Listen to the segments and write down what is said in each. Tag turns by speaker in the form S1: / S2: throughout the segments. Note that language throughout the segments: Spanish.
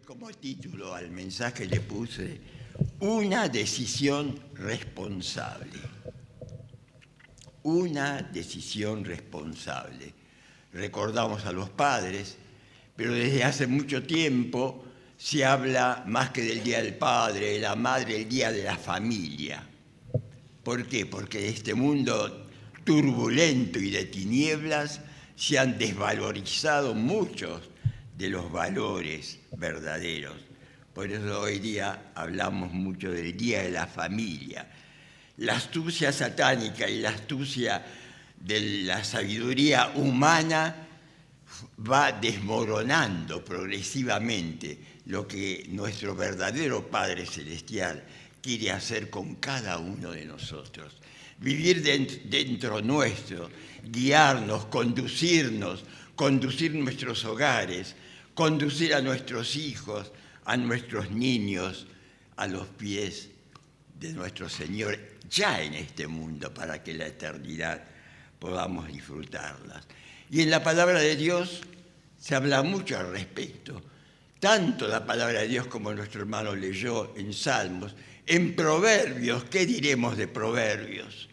S1: como título al mensaje le puse una decisión responsable. Una decisión responsable. Recordamos a los padres, pero desde hace mucho tiempo se habla más que del Día del Padre, de la Madre, el Día de la Familia. ¿Por qué? Porque en este mundo turbulento y de tinieblas se han desvalorizado muchos de los valores verdaderos. Por eso hoy día hablamos mucho del Día de la Familia. La astucia satánica y la astucia de la sabiduría humana va desmoronando progresivamente lo que nuestro verdadero Padre Celestial quiere hacer con cada uno de nosotros. Vivir dentro nuestro, guiarnos, conducir nuestros hogares, conducir a nuestros hijos, a nuestros niños, a los pies de nuestro Señor, ya en este mundo, para que la eternidad podamos disfrutarlas. Y en la palabra de Dios se habla mucho al respecto. Tanto la palabra de Dios como nuestro hermano leyó en Salmos, en Proverbios. ¿Qué diremos de Proverbios?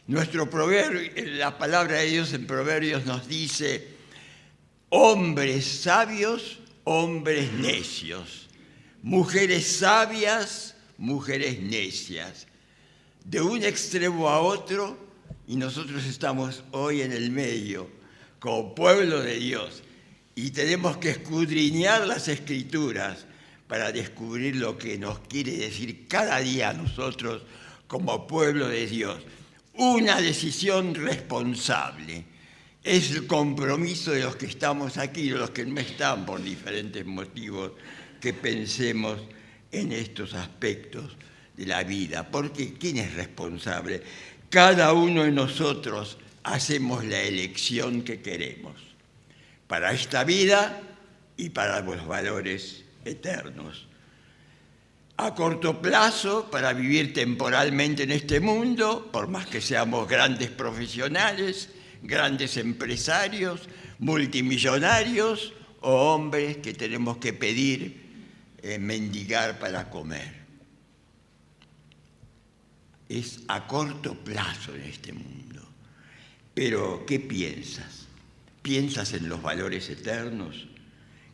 S1: La palabra de Dios en Proverbios nos dice: hombres sabios, hombres necios, mujeres sabias, mujeres necias. De un extremo a otro, y nosotros estamos hoy en el medio, como pueblo de Dios, y tenemos que escudriñar las Escrituras para descubrir lo que nos quiere decir cada día a nosotros como pueblo de Dios. Una decisión responsable. Es el compromiso de los que estamos aquí, de los que no están por diferentes motivos, que pensemos en estos aspectos de la vida. Porque ¿quién es responsable? Cada uno de nosotros hacemos la elección que queremos para esta vida y para los valores eternos. A corto plazo, para vivir temporalmente en este mundo, por más que seamos grandes profesionales, grandes empresarios, multimillonarios o hombres que tenemos que pedir, mendigar para comer. Es a corto plazo en este mundo. Pero, ¿qué piensas? ¿Piensas en los valores eternos,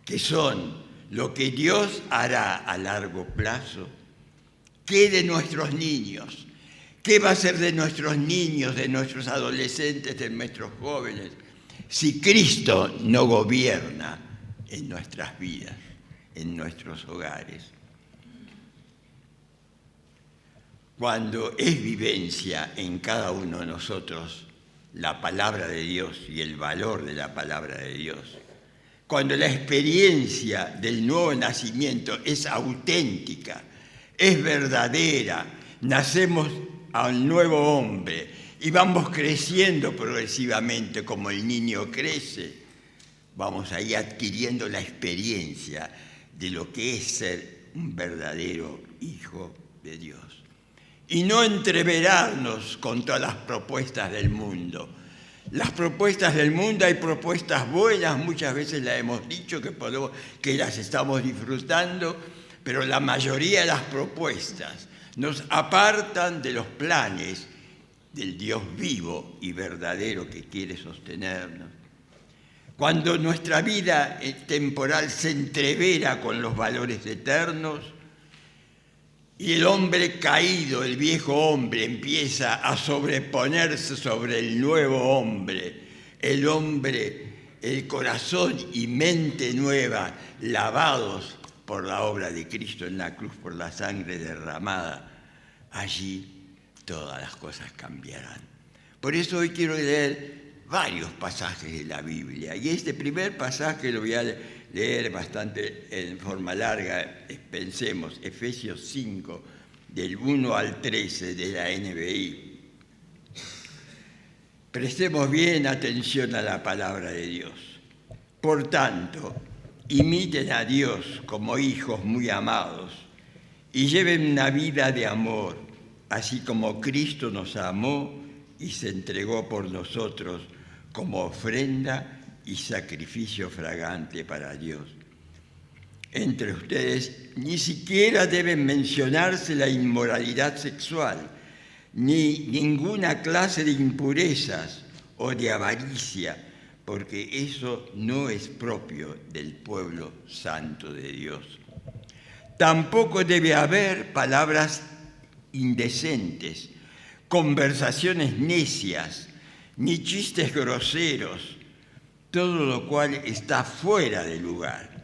S1: que son lo que Dios hará a largo plazo? ¿Qué de nuestros niños? ¿Qué va a ser de nuestros niños, de nuestros adolescentes, de nuestros jóvenes, si Cristo no gobierna en nuestras vidas, en nuestros hogares? Cuando es vivencia en cada uno de nosotros la palabra de Dios y el valor de la palabra de Dios, cuando la experiencia del nuevo nacimiento es auténtica, es verdadera, nacemos al nuevo hombre y vamos creciendo progresivamente como el niño crece, vamos ahí adquiriendo la experiencia de lo que es ser un verdadero hijo de Dios. Y no entreverarnos con todas las propuestas del mundo. Las propuestas del mundo, hay propuestas buenas, muchas veces las hemos dicho que las estamos disfrutando, pero la mayoría de las propuestas nos apartan de los planes del Dios vivo y verdadero que quiere sostenernos. Cuando nuestra vida temporal se entrevera con los valores eternos y el hombre caído, el viejo hombre, empieza a sobreponerse sobre el nuevo hombre, el corazón y mente nueva, lavados por la obra de Cristo en la cruz, por la sangre derramada, allí todas las cosas cambiarán. Por eso hoy quiero leer varios pasajes de la Biblia. Y este primer pasaje lo voy a leer bastante en forma larga. Pensemos, Efesios 5, del 1 al 13 de la NBI. Prestemos bien atención a la palabra de Dios. Por tanto, imiten a Dios como hijos muy amados y lleven una vida de amor, así como Cristo nos amó y se entregó por nosotros como ofrenda y sacrificio fragante para Dios. entre ustedes ni siquiera deben mencionarse la inmoralidad sexual, ni ninguna clase de impurezas o de avaricia, porque eso no es propio del pueblo santo de Dios. Tampoco debe haber palabras indecentes, conversaciones necias, ni chistes groseros, todo lo cual está fuera de lugar.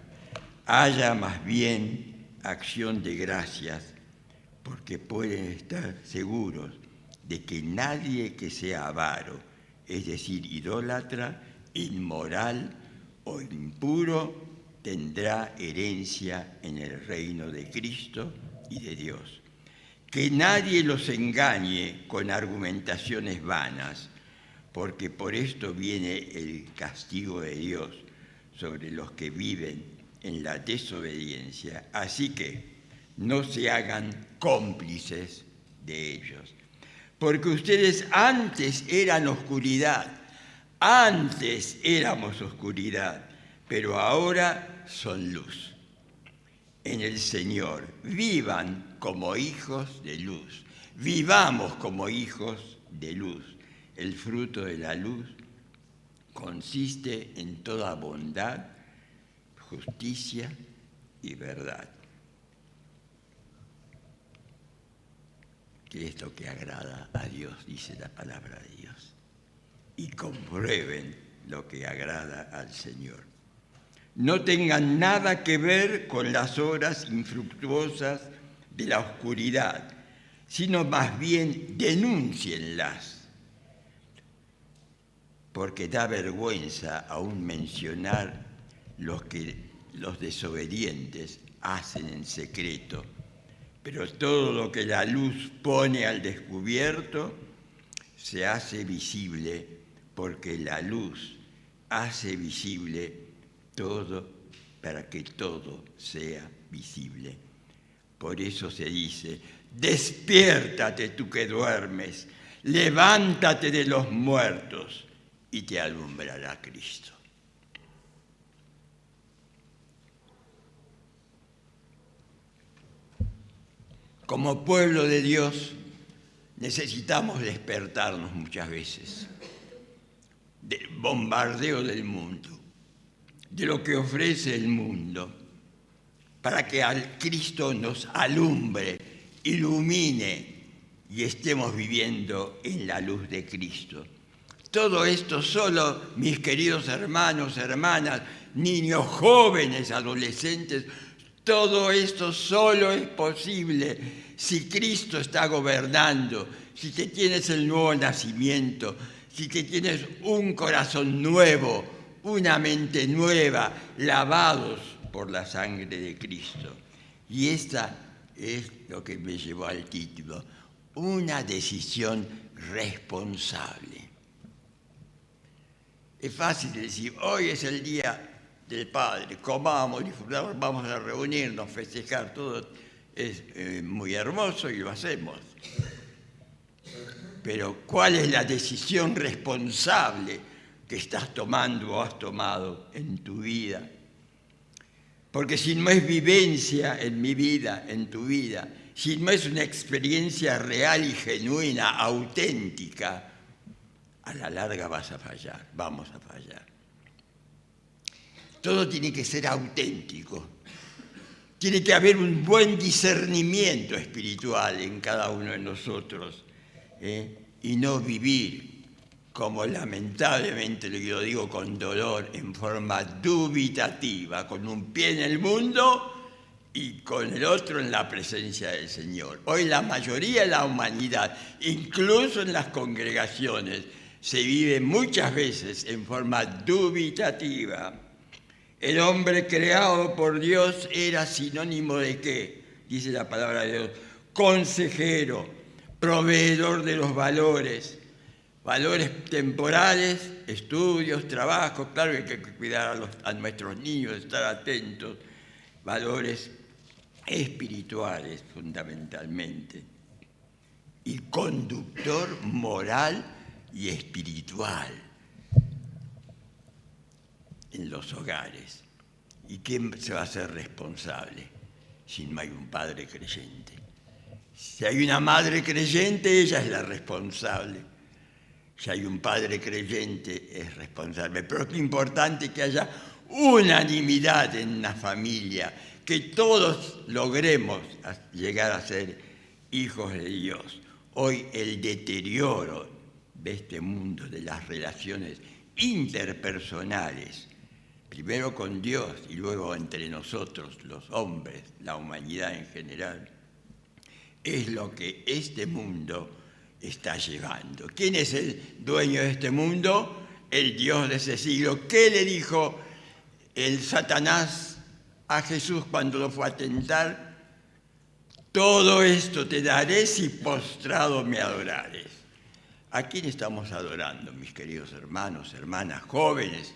S1: Haya más bien acción de gracias, porque pueden estar seguros de que nadie que sea avaro, es decir, idólatra, inmoral o impuro, tendrá herencia en el reino de Cristo y de Dios. Que nadie los engañe con argumentaciones vanas, porque por esto viene el castigo de Dios sobre los que viven en la desobediencia. Así que no se hagan cómplices de ellos. Porque ustedes antes eran oscuridad, antes éramos oscuridad, pero ahora son luz. En el Señor, vivan como hijos de luz, vivamos como hijos de luz. El fruto de la luz consiste en toda bondad, justicia y verdad, que es lo que agrada a Dios, dice la palabra de Dios. Y comprueben lo que agrada al Señor. No tengan nada que ver con las obras infructuosas de la oscuridad, sino más bien denúncienlas, porque da vergüenza aún mencionar los que los desobedientes hacen en secreto, pero todo lo que la luz pone al descubierto se hace visible, porque la luz hace visible todo para que todo sea visible. Por eso se dice, despiértate tú que duermes, levántate de los muertos y te alumbrará Cristo. Como pueblo de Dios necesitamos despertarnos muchas veces del bombardeo del mundo, de lo que ofrece el mundo, para que al Cristo nos alumbre, ilumine y estemos viviendo en la luz de Cristo. Todo esto solo, mis queridos hermanos, hermanas, niños, jóvenes, adolescentes, todo esto solo es posible si Cristo está gobernando, si te tienes el nuevo nacimiento, si te tienes un corazón nuevo, una mente nueva, lavados por la sangre de Cristo. Y esta es lo que me llevó al título, una decisión responsable. Es fácil decir, hoy es el día del Padre, comamos, disfrutamos, vamos a reunirnos, festejar, todo es muy hermoso y lo hacemos. Pero ¿cuál es la decisión responsable que estás tomando o has tomado en tu vida? Porque si no es vivencia en mi vida, en tu vida, si no es una experiencia real y genuina, auténtica, a la larga vas a fallar, vamos a fallar. Todo tiene que ser auténtico. Tiene que haber un buen discernimiento espiritual en cada uno de nosotros, y no vivir, como lamentablemente lo digo con dolor, en forma dubitativa, con un pie en el mundo y con el otro en la presencia del Señor. Hoy la mayoría de la humanidad, incluso en las congregaciones, se vive muchas veces en forma dubitativa. El hombre creado por Dios era sinónimo de ¿qué? Dice la palabra de Dios, consejero, proveedor de los valores temporales, estudios, trabajos, claro que hay que cuidar a nuestros niños, estar atentos, valores espirituales fundamentalmente, y conductor moral y espiritual en los hogares. ¿Y quién se va a hacer responsable si no hay un padre creyente? Si hay una madre creyente, ella es la responsable. Si hay un padre creyente, es responsable. Pero es importante que haya unanimidad en una familia, que todos logremos llegar a ser hijos de Dios. Hoy el deterioro de este mundo, de las relaciones interpersonales, primero con Dios y luego entre nosotros, los hombres, la humanidad en general, es lo que este mundo está llevando. ¿Quién es el dueño de este mundo? El Dios de ese siglo. ¿Qué le dijo el Satanás a Jesús cuando lo fue a tentar? Todo esto te daré si postrado me adorares. ¿A quién estamos adorando, mis queridos hermanos, hermanas, jóvenes,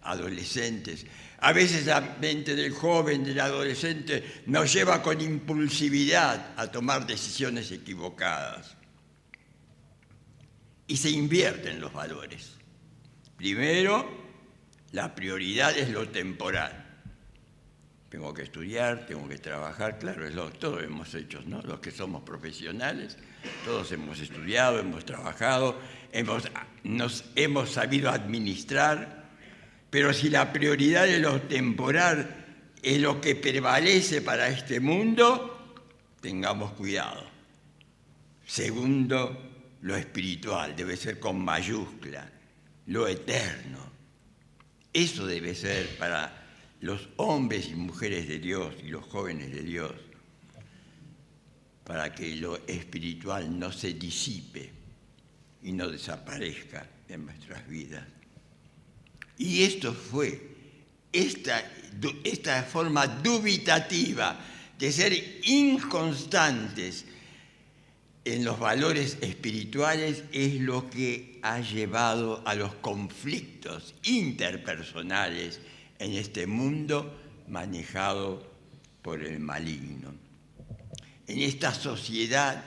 S1: adolescentes? A veces la mente del joven, del adolescente, nos lleva con impulsividad a tomar decisiones equivocadas. Y se invierten los valores. Primero, la prioridad es lo temporal. Tengo que estudiar, tengo que trabajar, claro, todos hemos hecho, ¿no? Los que somos profesionales, todos hemos estudiado, hemos trabajado, nos hemos sabido administrar, pero si la prioridad de lo temporal es lo que prevalece para este mundo, tengamos cuidado. Segundo, lo espiritual debe ser con mayúscula, lo eterno. Eso debe ser para los hombres y mujeres de Dios y los jóvenes de Dios, para que lo espiritual no se disipe y no desaparezca en nuestras vidas. Y esto fue esta forma dubitativa de ser inconstantes en los valores espirituales es lo que ha llevado a los conflictos interpersonales en este mundo manejado por el maligno. En esta sociedad,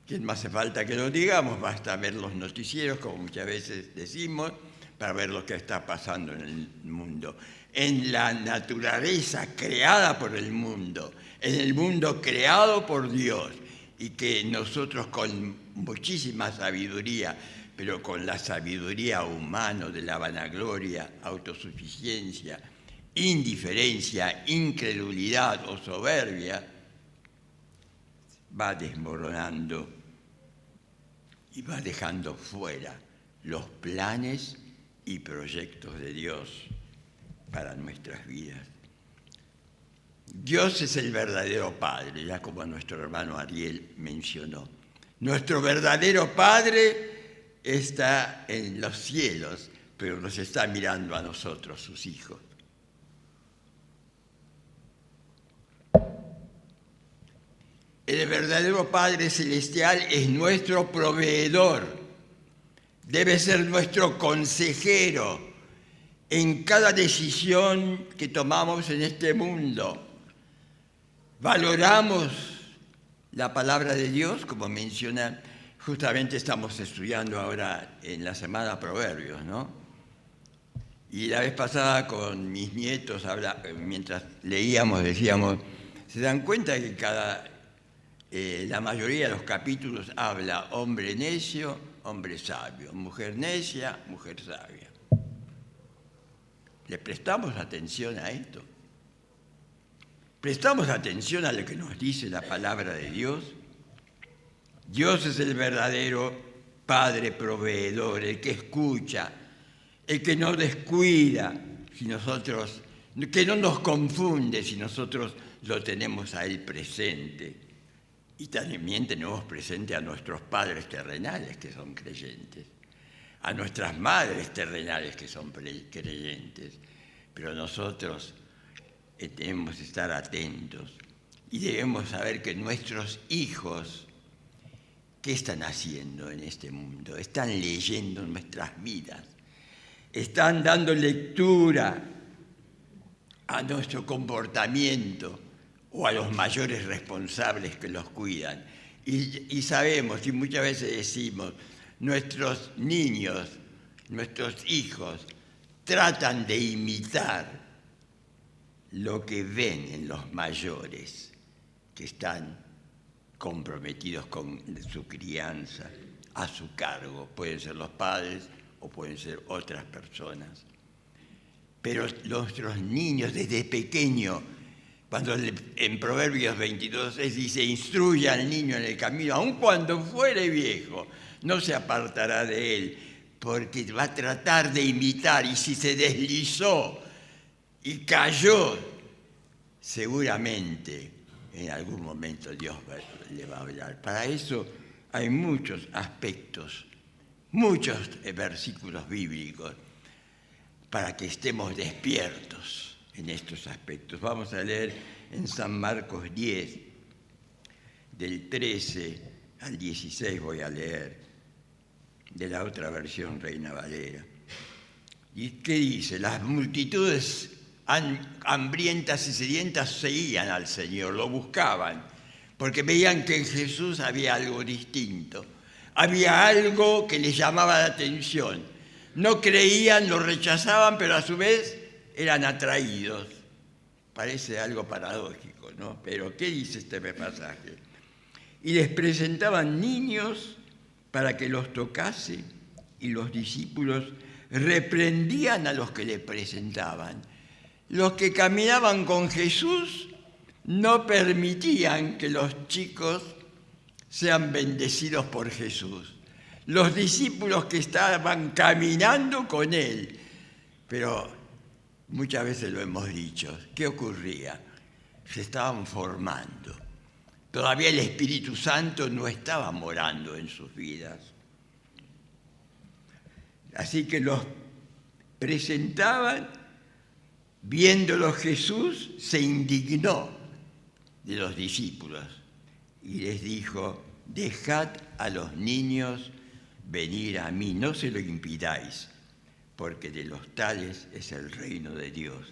S1: que no hace falta que lo digamos, basta ver los noticieros, como muchas veces decimos, para ver lo que está pasando en el mundo. En la naturaleza creada por el mundo, en el mundo creado por Dios, y que nosotros con muchísima sabiduría, pero con la sabiduría humana de la vanagloria, autosuficiencia, indiferencia, incredulidad o soberbia, va desmoronando y va dejando fuera los planes y proyectos de Dios para nuestras vidas. Dios es el verdadero Padre, ya como nuestro hermano Ariel mencionó. Nuestro verdadero Padre está en los cielos, pero nos está mirando a nosotros, sus hijos. El verdadero Padre Celestial es nuestro proveedor, debe ser nuestro consejero en cada decisión que tomamos en este mundo. Valoramos la palabra de Dios, como menciona, justamente estamos estudiando ahora en la semana Proverbios, ¿no? Y la vez pasada con mis nietos, mientras leíamos, decíamos, ¿se dan cuenta que la mayoría de los capítulos habla hombre necio, hombre sabio, mujer necia, mujer sabia? ¿Le prestamos atención a esto? ¿Prestamos atención a lo que nos dice la palabra de Dios? Dios es el verdadero Padre proveedor, el que escucha, el que no descuida, que no nos confunde si nosotros lo tenemos a Él presente. Y también tenemos presente a nuestros padres terrenales que son creyentes, a nuestras madres terrenales que son creyentes, pero nosotros debemos estar atentos y debemos saber que nuestros hijos, ¿qué están haciendo en este mundo? Están leyendo nuestras vidas, están dando lectura a nuestro comportamiento o a los mayores responsables que los cuidan. Y sabemos, y muchas veces decimos, nuestros niños, nuestros hijos, tratan de imitar lo que ven en los mayores que están comprometidos con su crianza, a su cargo. Pueden ser los padres o pueden ser otras personas. Pero nuestros niños desde pequeño, cuando en Proverbios 22:6 dice, instruye al niño en el camino, aun cuando fuere viejo, no se apartará de él, porque va a tratar de imitar, y si se deslizó y cayó, seguramente en algún momento Dios le va a hablar. Para eso hay muchos aspectos, muchos versículos bíblicos, para que estemos despiertos en estos aspectos. Vamos a leer en San Marcos 10, del 13 al 16 voy a leer, de la otra versión Reina Valera. ¿Y qué dice? Las multitudes hambrientas y sedientas seguían al Señor, lo buscaban, porque veían que en Jesús había algo distinto, había algo que les llamaba la atención. No creían, lo rechazaban, pero a su vez eran atraídos. Parece algo paradójico, ¿no? Pero ¿qué dice este pasaje? Y les presentaban niños para que los tocase, y los discípulos reprendían a los que le presentaban. Los que caminaban con Jesús no permitían que los chicos sean bendecidos por Jesús. Los discípulos que estaban caminando con él, pero muchas veces lo hemos dicho, ¿qué ocurría? Se estaban formando. Todavía el Espíritu Santo no estaba morando en sus vidas. Así que los presentaban, viéndolos Jesús, se indignó de los discípulos y les dijo, dejad a los niños venir a mí, no se lo impidáis, porque de los tales es el reino de Dios.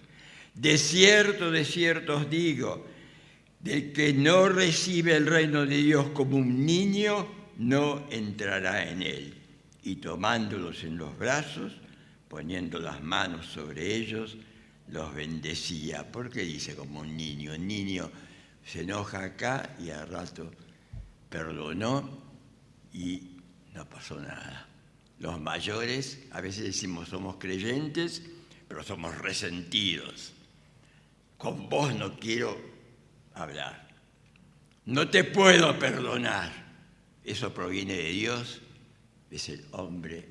S1: De cierto os digo, del que no recibe el reino de Dios como un niño, no entrará en él. Y tomándolos en los brazos, poniendo las manos sobre ellos, los bendecía. ¿Por qué dice como un niño? El niño se enoja acá y al rato perdonó y no pasó nada. Los mayores, a veces decimos somos creyentes, pero somos resentidos. Con vos no quiero hablar. No te puedo perdonar. Eso proviene de Dios, es el hombre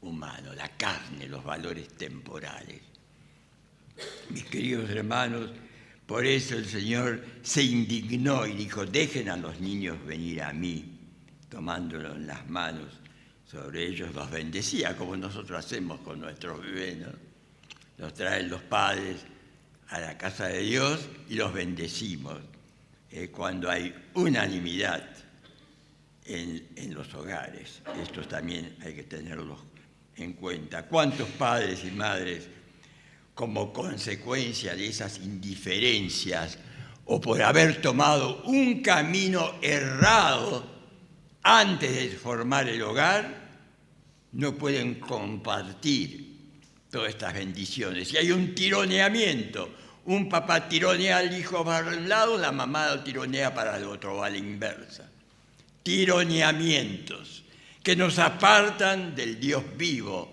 S1: humano, la carne, los valores temporales. Mis queridos hermanos, por eso el Señor se indignó y dijo, dejen a los niños venir a mí, tomándolos en las manos, sobre ellos los bendecía, como nosotros hacemos con nuestros bebés, ¿no? Los traen los padres a la casa de Dios y los bendecimos. Cuando hay unanimidad en los hogares. Estos también hay que tenerlos en cuenta. ¿Cuántos padres y madres, como consecuencia de esas indiferencias o por haber tomado un camino errado antes de formar el hogar, no pueden compartir todas estas bendiciones? Y hay un tironeamiento. Un papá tironea al hijo para un lado, la mamá lo tironea para el otro, o a la inversa. Tironeamientos que nos apartan del Dios vivo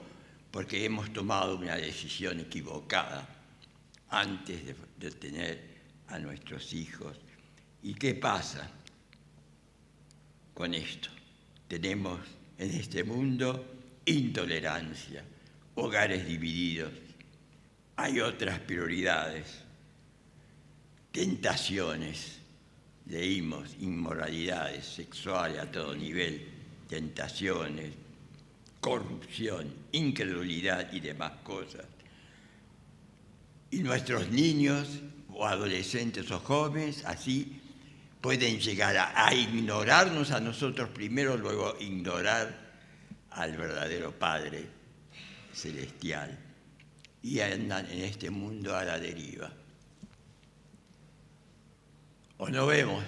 S1: porque hemos tomado una decisión equivocada antes de tener a nuestros hijos. ¿Y qué pasa con esto? Tenemos en este mundo intolerancia, hogares divididos, hay otras prioridades, tentaciones, leímos, inmoralidades sexuales a todo nivel, tentaciones, corrupción, incredulidad y demás cosas. Y nuestros niños o adolescentes o jóvenes así pueden llegar a ignorarnos a nosotros primero, luego ignorar al verdadero Padre Celestial y andan en este mundo a la deriva. O no vemos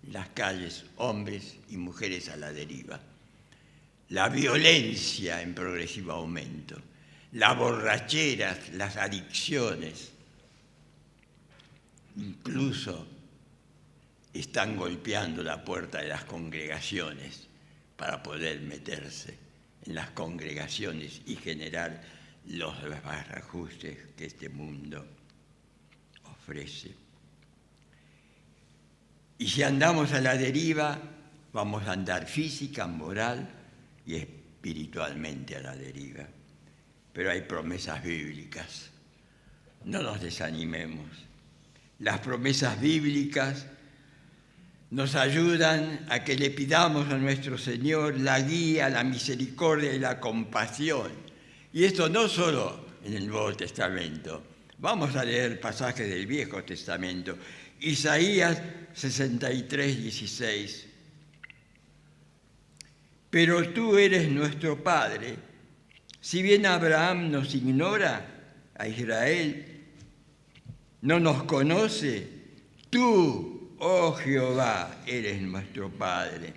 S1: en las calles hombres y mujeres a la deriva, la violencia en progresivo aumento, las borracheras, las adicciones, incluso están golpeando la puerta de las congregaciones para poder meterse en las congregaciones y generar los desajustes que este mundo ofrece. Y si andamos a la deriva, vamos a andar física, moral y espiritualmente a la deriva. Pero hay promesas bíblicas. No nos desanimemos. Las promesas bíblicas nos ayudan a que le pidamos a nuestro Señor la guía, la misericordia y la compasión. Y esto no solo en el Nuevo Testamento. Vamos a leer pasajes del Viejo Testamento. Isaías 63, 16. Pero tú eres nuestro Padre. Si bien Abraham nos ignora, a Israel no nos conoce, tú, oh Jehová, eres nuestro Padre,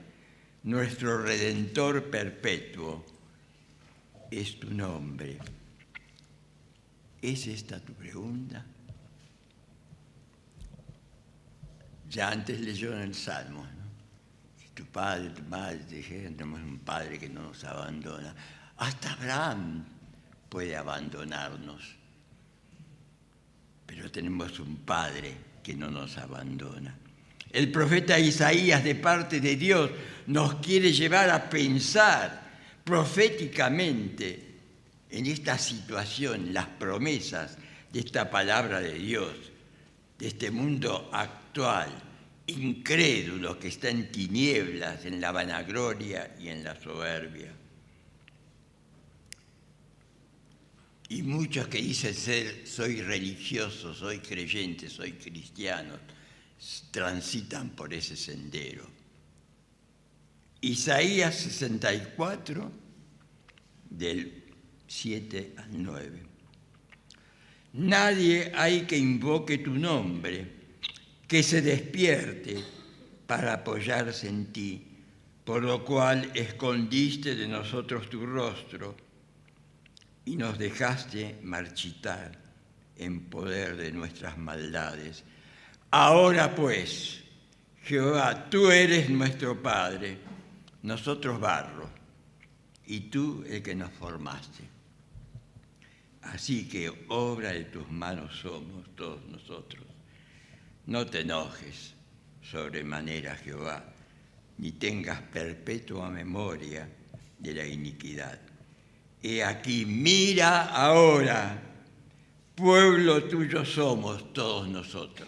S1: nuestro Redentor perpetuo, es tu nombre. ¿Es esta tu pregunta? Ya antes leyó en el Salmo, ¿no? Si tu padre, tu madre te dijeron, tenemos un Padre que no nos abandona. Hasta Abraham puede abandonarnos, pero tenemos un Padre que no nos abandona. El profeta Isaías, de parte de Dios, nos quiere llevar a pensar proféticamente en esta situación, las promesas de esta palabra de Dios, de este mundo actual, incrédulo, que está en tinieblas, en la vanagloria y en la soberbia. Y muchos que dicen soy religioso, soy creyente, soy cristiano, transitan por ese sendero. Isaías 64, del 7 al 9. Nadie hay que invoque tu nombre, que se despierte para apoyarse en ti, por lo cual escondiste de nosotros tu rostro y nos dejaste marchitar en poder de nuestras maldades. Ahora pues, Jehová, tú eres nuestro Padre, nosotros barro, y tú el que nos formaste. Así que obra de tus manos somos todos nosotros. No te enojes sobremanera, Jehová, ni tengas perpetua memoria de la iniquidad. He aquí, mira ahora, pueblo tuyo somos todos nosotros.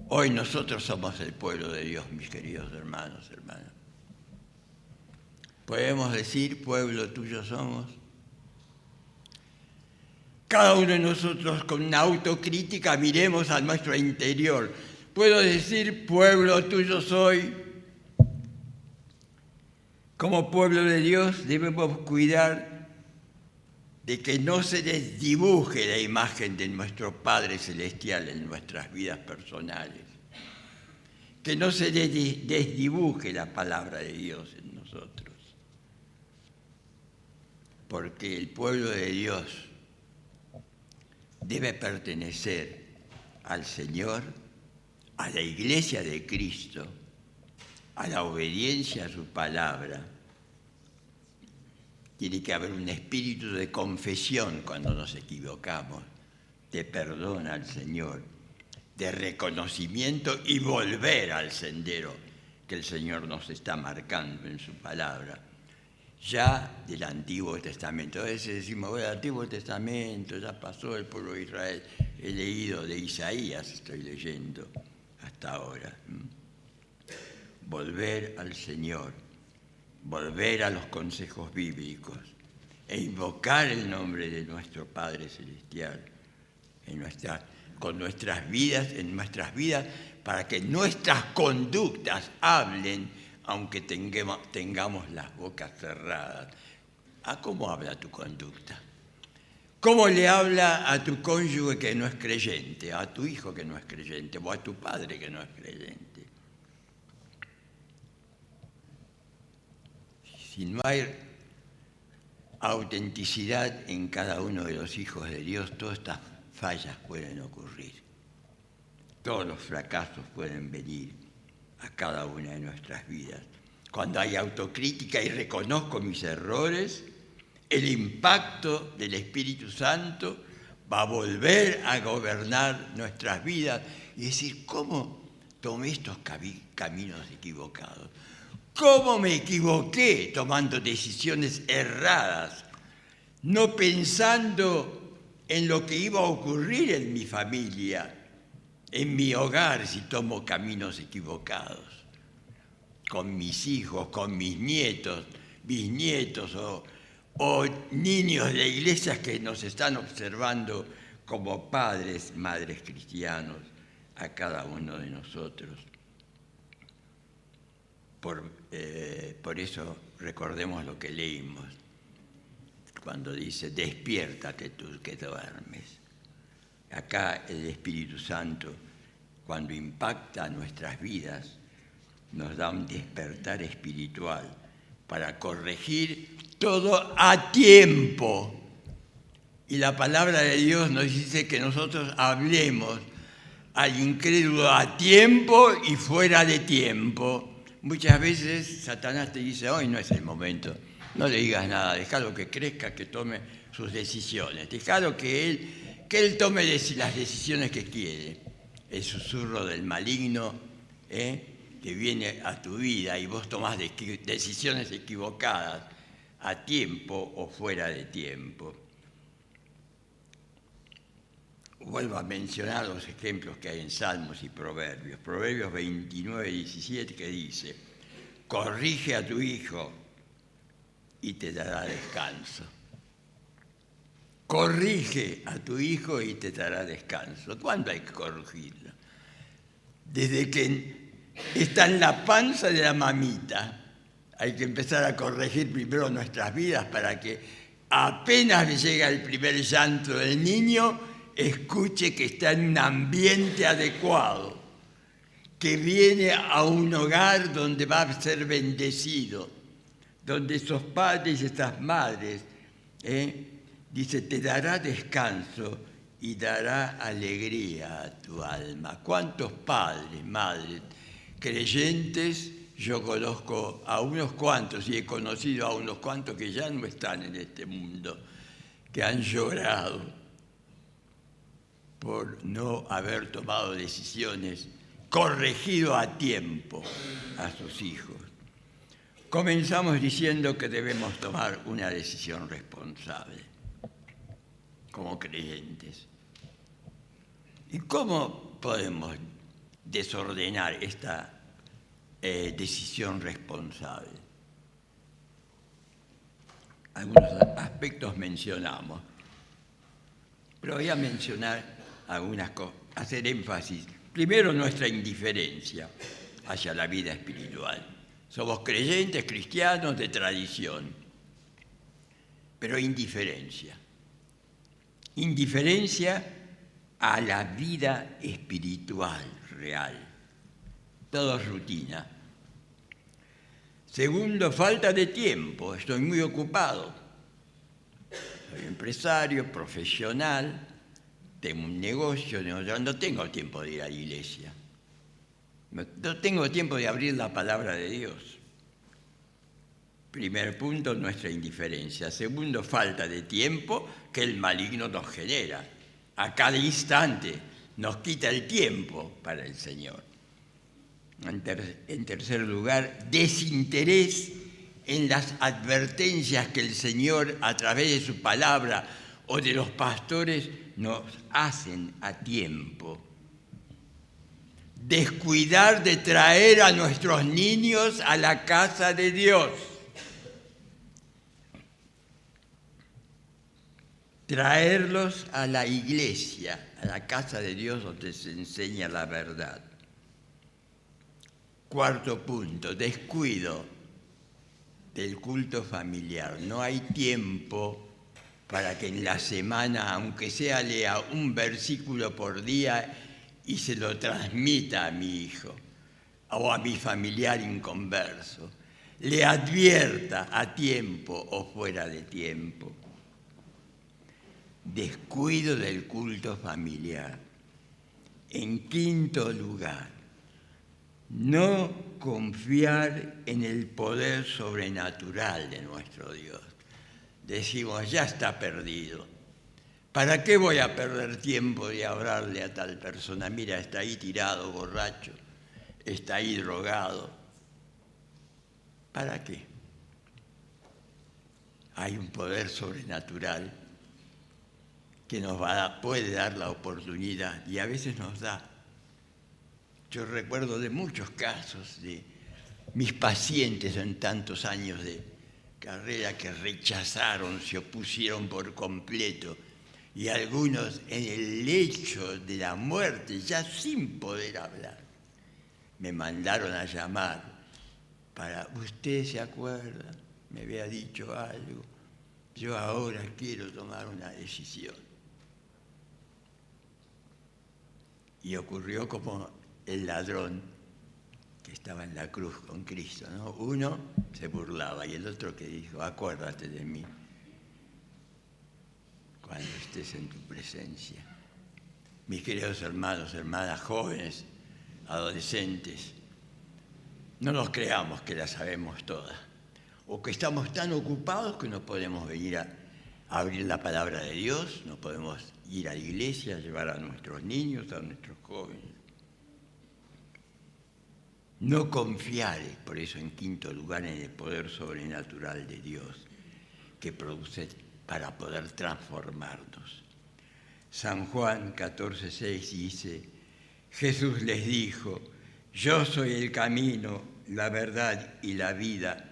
S1: Hoy nosotros somos el pueblo de Dios, mis queridos hermanos, hermanas. ¿Podemos decir, pueblo tuyo somos? Cada uno de nosotros con una autocrítica miremos a nuestro interior. ¿Puedo decir, pueblo tuyo soy? Como pueblo de Dios debemos cuidar de que no se desdibuje la imagen de nuestro Padre Celestial en nuestras vidas personales. Que no se desdibuje la palabra de Dios en nosotros. Porque el pueblo de Dios debe pertenecer al Señor, a la Iglesia de Cristo, a la obediencia a su palabra. Tiene que haber un espíritu de confesión cuando nos equivocamos, de perdón al Señor, de reconocimiento y volver al sendero que el Señor nos está marcando en su palabra. Ya del Antiguo Testamento. A veces decimos, bueno, el Antiguo Testamento ya pasó el pueblo de Israel. He leído de Isaías, estoy leyendo hasta ahora. Volver al Señor, volver a los consejos bíblicos e invocar el nombre de nuestro Padre Celestial con nuestras vidas, en nuestras vidas, para que nuestras conductas hablen, aunque tengamos las bocas cerradas. ¿A cómo habla tu conducta? ¿Cómo le habla a tu cónyuge que no es creyente, a tu hijo que no es creyente, o a tu padre que no es creyente? Si no hay autenticidad en cada uno de los hijos de Dios, todas estas fallas pueden ocurrir. Todos los fracasos pueden venir a cada una de nuestras vidas. Cuando hay autocrítica y reconozco mis errores, el impacto del Espíritu Santo va a volver a gobernar nuestras vidas y decir, ¿cómo tomé estos caminos equivocados? ¿Cómo me equivoqué tomando decisiones erradas? No pensando en lo que iba a ocurrir en mi familia, en mi hogar, si tomo caminos equivocados, con mis hijos, con mis nietos, bisnietos o niños de iglesias que nos están observando como padres, madres cristianos, a cada uno de nosotros. Por eso recordemos lo que leímos, cuando dice, despiértate tú que duermes. Acá el Espíritu Santo, cuando impacta nuestras vidas, nos da un despertar espiritual para corregir todo a tiempo. Y la palabra de Dios nos dice que nosotros hablemos al incrédulo a tiempo y fuera de tiempo. Muchas veces Satanás te dice, hoy no es el momento, no le digas nada, déjalo que crezca, que tome sus decisiones, déjalo que él tome las decisiones que quiere. El susurro del maligno que viene a tu vida y vos tomás decisiones equivocadas a tiempo o fuera de tiempo. Vuelvo a mencionar los ejemplos que hay en Salmos y Proverbios. Proverbios 29, 17, que dice, corrige a tu hijo y te dará descanso. Corrige a tu hijo y te dará descanso. ¿Cuándo hay que corregirlo? Desde que está en la panza de la mamita. Hay que empezar a corregir primero nuestras vidas para que apenas le llega el primer llanto del niño, escuche que está en un ambiente adecuado, que viene a un hogar donde va a ser bendecido, donde esos padres y estas madres, dice, te dará descanso y dará alegría a tu alma. ¿Cuántos padres, madres, creyentes? Yo conozco a unos cuantos y he conocido a unos cuantos que ya no están en este mundo, que han llorado por no haber tomado decisiones, corregido a tiempo a sus hijos. Comenzamos diciendo que debemos tomar una decisión responsable como creyentes. ¿Y cómo podemos desordenar esta decisión responsable? Algunos aspectos mencionamos, pero voy a mencionar algunas cosas, hacer énfasis. Primero, nuestra indiferencia hacia la vida espiritual. Somos creyentes, cristianos de tradición, pero indiferencia. Indiferencia a la vida espiritual real. Todo es rutina. Segundo, falta de tiempo. Estoy muy ocupado. Soy empresario, profesional, tengo un negocio, no tengo tiempo de ir a la iglesia. No tengo tiempo de abrir la palabra de Dios. Primer punto, nuestra indiferencia. Segundo, falta de tiempo que el maligno nos genera. A cada instante nos quita el tiempo para el Señor. En tercer lugar, desinterés en las advertencias que el Señor, a través de su palabra o de los pastores, nos hacen a tiempo. Descuidar de traer a nuestros niños a la casa de Dios. Traerlos a la iglesia, a la casa de Dios donde se enseña la verdad. Cuarto punto, descuido del culto familiar. No hay tiempo para que en la semana, aunque sea, lea un versículo por día y se lo transmita a mi hijo o a mi familiar inconverso. Le advierta a tiempo o fuera de tiempo. Descuido del culto familiar. En quinto lugar, no confiar en el poder sobrenatural de nuestro Dios. Decimos, ya está perdido. ¿Para qué voy a perder tiempo de hablarle a tal persona? Mira, está ahí tirado, borracho, está ahí drogado. ¿Para qué? Hay un poder sobrenatural que nos puede dar la oportunidad y a veces nos da. Yo recuerdo de muchos casos de mis pacientes en tantos años de carrera que rechazaron, se opusieron por completo, y algunos en el lecho de la muerte, ya sin poder hablar, me mandaron a llamar para, ¿usted se acuerda? Me había dicho algo, yo ahora quiero tomar una decisión. Y ocurrió como el ladrón que estaba en la cruz con Cristo, ¿no? Uno se burlaba y el otro que dijo, acuérdate de mí cuando estés en tu presencia. Mis queridos hermanos, hermanas, jóvenes, adolescentes, no nos creamos que la sabemos todas, o que estamos tan ocupados que no podemos venir a abrir la palabra de Dios, no podemos ir a la iglesia, llevar a nuestros niños, a nuestros jóvenes. No confiar, por eso en quinto lugar, en el poder sobrenatural de Dios que produce para poder transformarnos. San Juan 14:6 dice, Jesús les dijo, yo soy el camino, la verdad y la vida.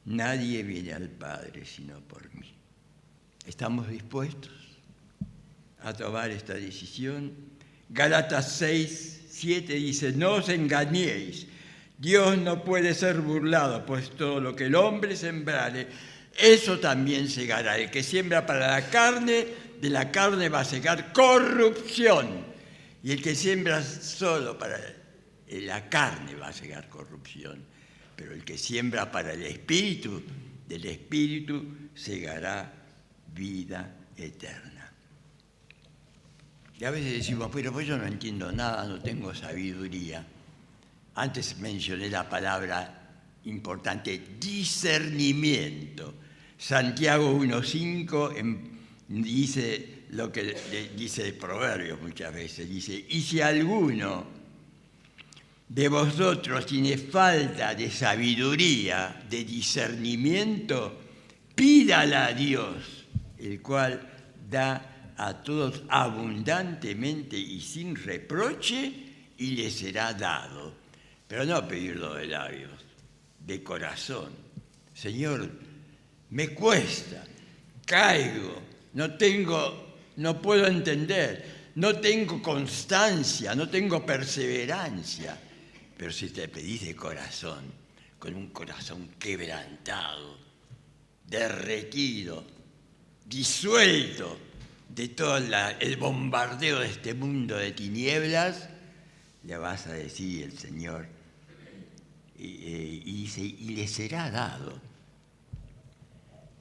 S1: Nadie viene al Padre sino por mí. ¿Estamos dispuestos a tomar esta decisión? Gálatas 6:7 dice, no os engañéis, Dios no puede ser burlado, pues todo lo que el hombre sembrare, eso también segará. El que siembra para la carne, de la carne va a segar corrupción. Y el que siembra solo para la carne va a segar corrupción. Pero el que siembra para el Espíritu, del Espíritu segará vida eterna. Y a veces decimos, pero pues yo no entiendo nada, no tengo sabiduría. Antes mencioné la palabra importante, discernimiento. Santiago 1:5 dice lo que dice Proverbios muchas veces, dice, y si alguno de vosotros tiene falta de sabiduría, de discernimiento, pídala a Dios, el cual da a todos abundantemente y sin reproche, y le será dado. Pero no pedirlo de labios, de corazón. Señor, me cuesta, caigo, no puedo entender, no tengo constancia, no tengo perseverancia. Pero si te pedís de corazón, con un corazón quebrantado, derretido, disuelto de todo el bombardeo de este mundo de tinieblas, le vas a decir el Señor, y dice, y le será dado.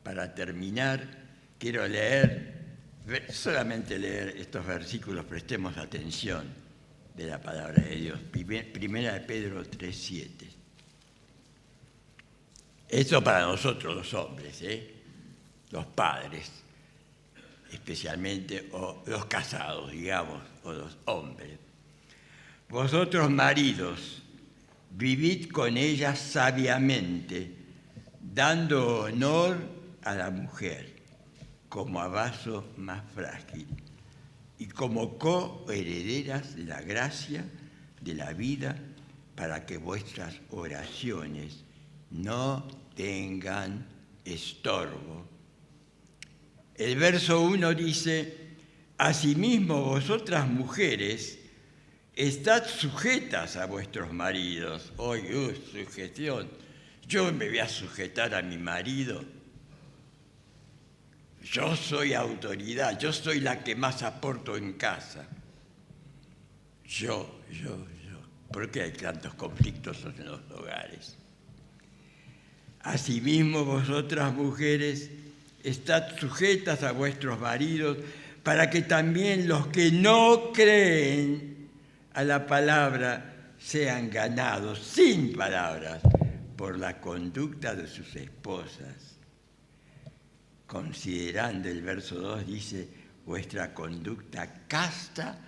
S1: Para terminar, quiero solamente leer estos versículos, prestemos atención de la palabra de Dios. Primera de Pedro 3:7. Esto para nosotros los hombres, los padres, especialmente, o los casados, digamos, o los hombres. Vosotros, maridos, vivid con ellas sabiamente, dando honor a la mujer como a vaso más frágil y como coherederas de la gracia de la vida, para que vuestras oraciones no tengan estorbo. El verso 1 dice, asimismo vosotras mujeres, estad sujetas a vuestros maridos. Sujeción. Yo me voy a sujetar a mi marido. Yo soy autoridad, yo soy la que más aporto en casa. Yo. ¿Por qué hay tantos conflictos en los hogares? Asimismo, vosotras mujeres, estad sujetas a vuestros maridos, para que también los que no creen a la palabra sean ganados sin palabras por la conducta de sus esposas. Considerando el verso 2, dice, vuestra conducta casta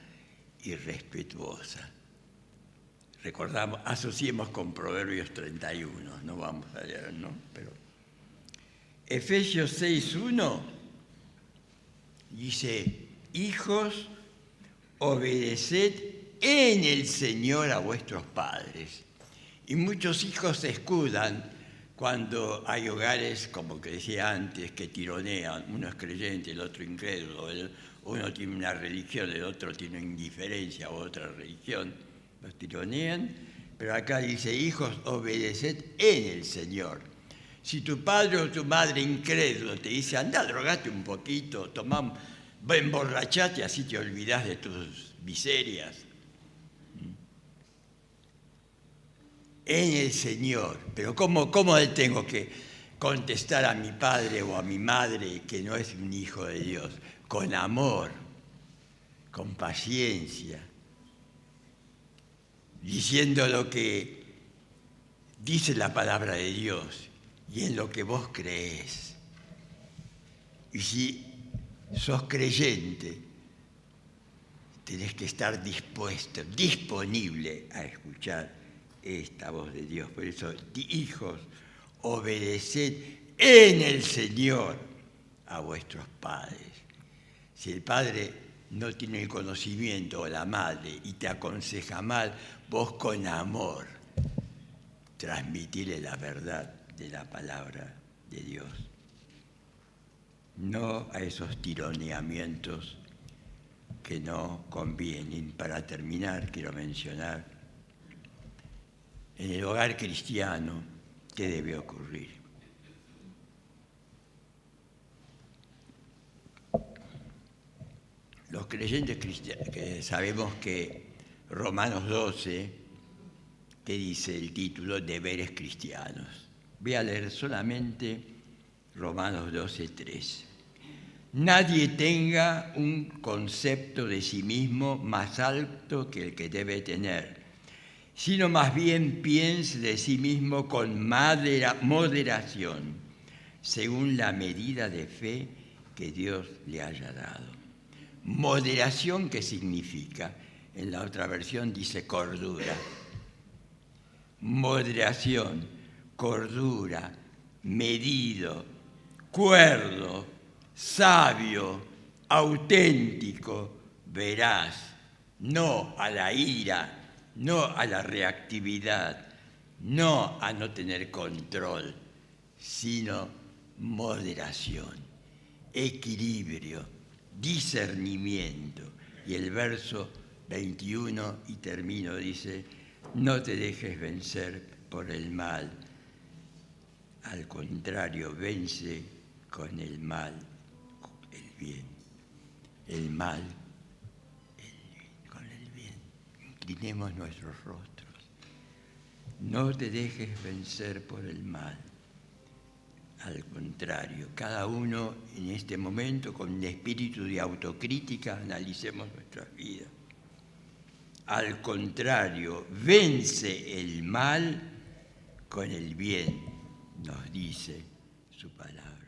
S1: y respetuosa. Recordamos, asociemos con Proverbios 31, no vamos a leer, ¿no? Pero Efesios 6:1 dice, hijos, obedeced en el Señor a vuestros padres. Y muchos hijos se escudan cuando hay hogares, como que decía antes, que tironean. Uno es creyente, el otro incrédulo, uno tiene una religión, el otro tiene indiferencia o otra religión. Los tironean, pero acá dice, hijos, obedeced en el Señor. Si tu padre o tu madre incrédulo te dice, anda, drogate un poquito, emborrachate, así te olvidás de tus miserias. En el Señor. Pero ¿cómo le tengo que contestar a mi padre o a mi madre que no es un hijo de Dios? Con amor, con paciencia, diciendo lo que dice la palabra de Dios y en lo que vos creés. Y si sos creyente, tenés que estar dispuesto, disponible a escuchar esta voz de Dios. Por eso, hijos, obedeced en el Señor a vuestros padres. Si el padre no tiene el conocimiento o la madre y te aconseja mal, vos con amor transmitirle la verdad de la palabra de Dios. No a esos tironeamientos que no convienen. Para terminar, quiero mencionar, en el hogar cristiano, ¿qué debe ocurrir? Los creyentes cristianos, que sabemos que Romanos 12, que dice el título, deberes cristianos. Voy a leer solamente Romanos 12:3. Nadie tenga un concepto de sí mismo más alto que el que debe tener, sino más bien piense de sí mismo con moderación, según la medida de fe que Dios le haya dado. Moderación, ¿qué significa? En la otra versión dice cordura. Moderación, cordura, medido, cuerdo, sabio, auténtico, veraz, no a la ira, no a la reactividad, no a no tener control, sino moderación, equilibrio, discernimiento. Y el verso 21, y termino, dice, no te dejes vencer por el mal, al contrario, vence con el mal el bien, el mal con el bien. Inclinemos nuestros rostros. No te dejes vencer por el mal. Al contrario, cada uno en este momento con un espíritu de autocrítica analicemos nuestras vidas. Al contrario, vence el mal con el bien, nos dice su palabra.